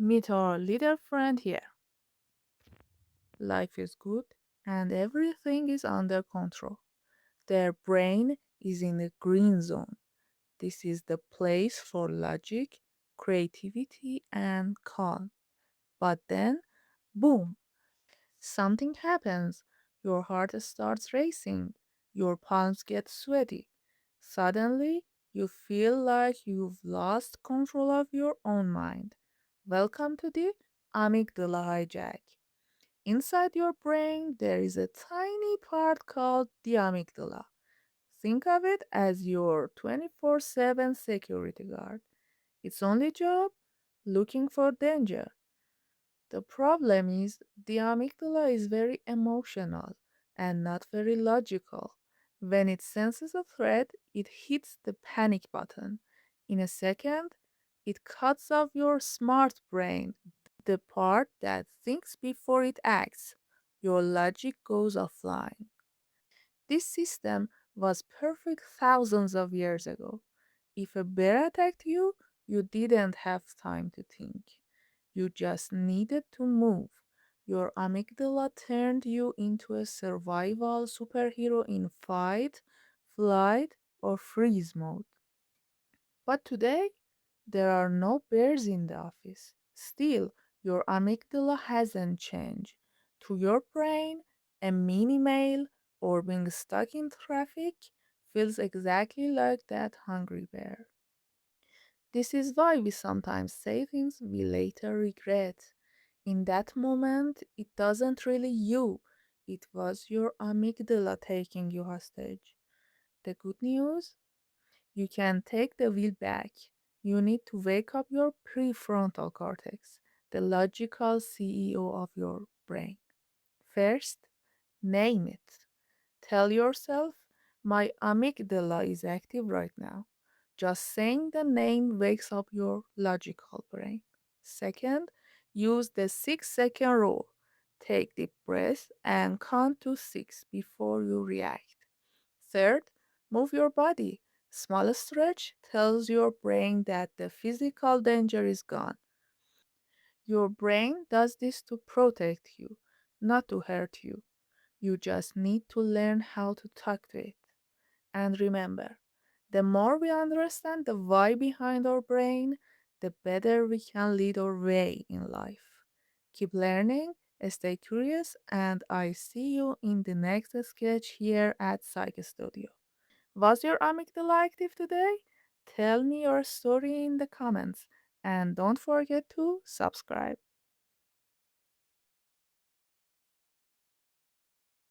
Meet our little friend here. Life is good and everything is under control. Their brain is in the green zone. This is the place for logic, creativity, and calm. But then, boom, something happens. Your heart starts racing. Your palms get sweaty. Suddenly, you feel like you've lost control of your own mind. Welcome to the Amygdala Hijack. Inside your brain, there is a tiny part called the amygdala. Think of it as your 24/7 security guard. Its only job? Looking for danger. The problem is the amygdala is very emotional and not very logical. When it senses a threat, it hits the panic button. In a second, it cuts off your smart brain, the part that thinks before it acts. Your logic goes offline. This system was perfect thousands of years ago. If a bear attacked you, you didn't have time to think. You just needed to move. Your amygdala turned you into a survival superhero in fight, flight, or freeze mode. But today, there are no bears in the office. Still, your amygdala hasn't changed. To your brain, a mini mail or being stuck in traffic feels exactly like that hungry bear. This is why we sometimes say things we later regret. In that moment, it doesn't really you. It was your amygdala taking you hostage. The good news? You can take the wheel back. You need to wake up your prefrontal cortex, the logical CEO of your brain. First, name it. Tell yourself, my amygdala is active right now. Just saying the name wakes up your logical brain. Second, use the 6-second rule. Take deep breaths and count to 6 before you react. Third, move your body. Small stretch tells your brain that the physical danger is gone. Your brain does this to protect you, not to hurt you. You just need to learn how to talk to it. And remember, the more we understand the why behind our brain, the better we can lead our way in life. Keep learning, stay curious, and I see you in the next sketch here at Psych Studio. Was your amygdala active today? Tell me your story in the comments and don't forget to subscribe.